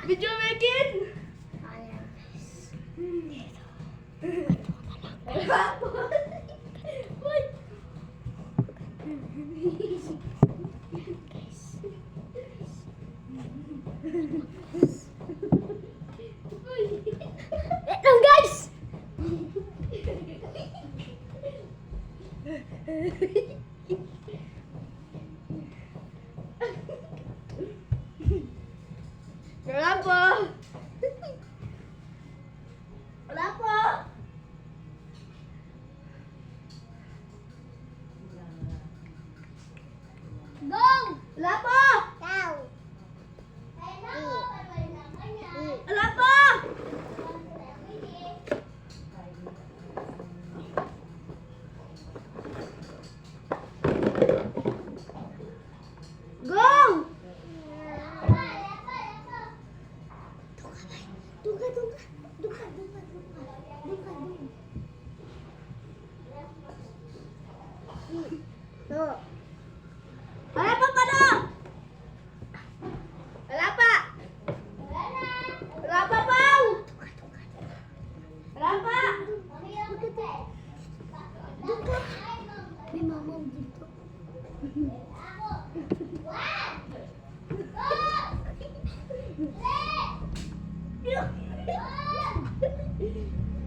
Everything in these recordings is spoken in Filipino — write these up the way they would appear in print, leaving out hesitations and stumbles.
Video making! Ayan, guys. Uy! Wait lang, guys! Wala po! Wala po! Gong! Wala po! Cow! Wala po! Gong! Duga, duga. Duga, duga, duga. Duga, duga. No. Wala pa pa na! Wala pa! Wala pa pa! Wala pa! Duga. May mamam dito.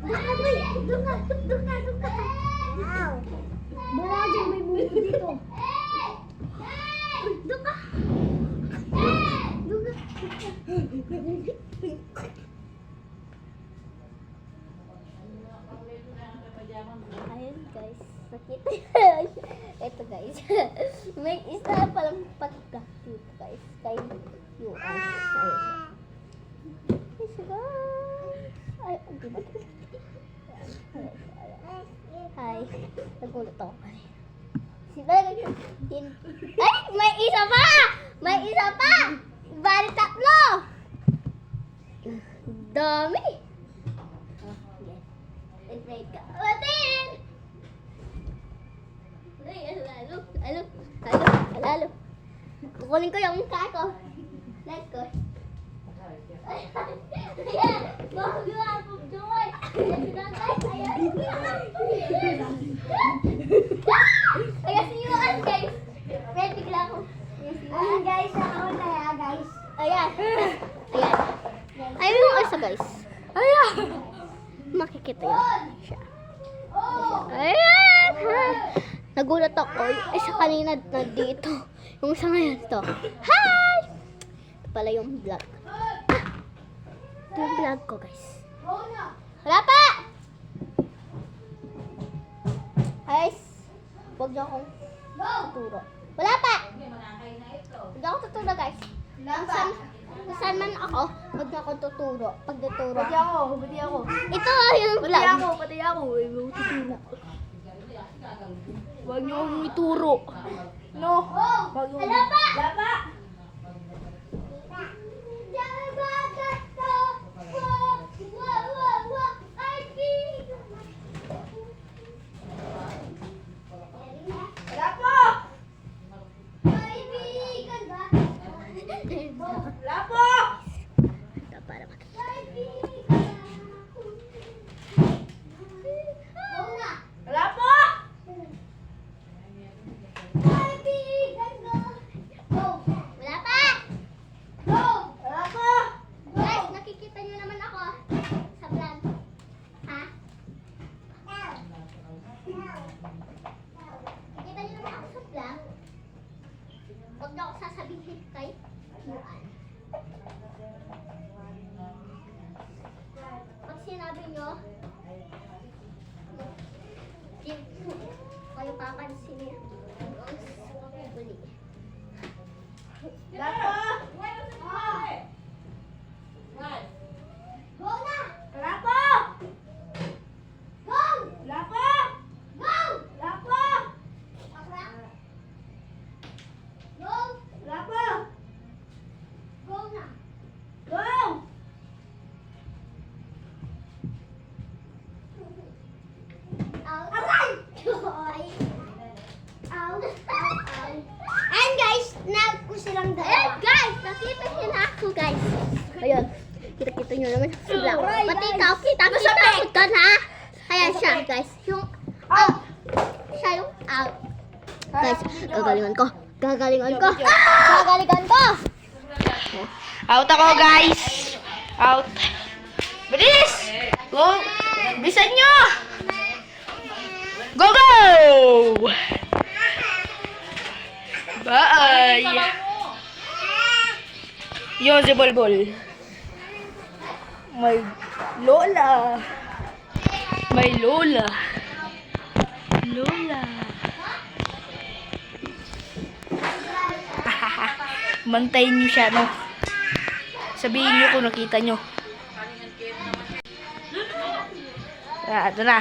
Duga, boy. Duga, duga, duga. Ow. Wala dyan, may bungo dito. Duga. Duga. Ayun guys, nakita ito guys. May isa palang pagka dito guys. Kay US. Ayun siya guys. Ay, di ba? Hi. Nagulat ako kanina. Ay! May isa pa! May isa pa! Bali tatlo! Dami! Ay, ka. Batin! Ay, alalo. Kukunin ko yung mukha ko. Let's go. Ayan! Magawa po, Joy! Ayan! Ayan si Yuan, guys! Ayan, bigla ko. Ayan guys, ako na ya guys. Ayan. Ayan. Ayun yung isa, guys. Ayan. Makikita yun siya. Ayan. Nagulat ako. Yung isa kanina nandito. Yung isa ngayon to. Hi! Ito pala yung vlog. Ito yung vlog ko, guys. Wala pa! Guys, huwag niyo akong tuturo. Wala pa! Huwag niyo akong tuturo, guys. Kung saan man ako, huwag niyo akong tuturo. Pag tuturo. Pati ako. Ito yung vlog. Pati ako. May tuturo. Huwag niyo akong ituro. No. Wala pa! Wala pa! Wala po! Wala po! Ito para makita. Wala po! Wala pa! Wala po! Guys, nakikita niyo naman ako sa vlog. Ha? Nakikita niyo naman ako sa vlog. Huwag na ako sasabihin kay Yuan. Pag sinabi niyo, kayo papansin niyo. Uli. Wala po! Go na! Wala po! Go! Wala po! Go! Wala po! Go! Wala po! Go na! Go! Out! Aray! Joy! Out! Out! Out! And guys, nag ko silang dalawa. And guys! Gagalingan ko. Gagalingan ko. Out ako, guys. Out. Bilis! Go! Bilisan nyo! Go, go! Bye! Yun, si Bolbol. May lola. May lola. Lola. Bantayin nyo siya, no? Sabihin nyo kung nakita nyo. Ito na.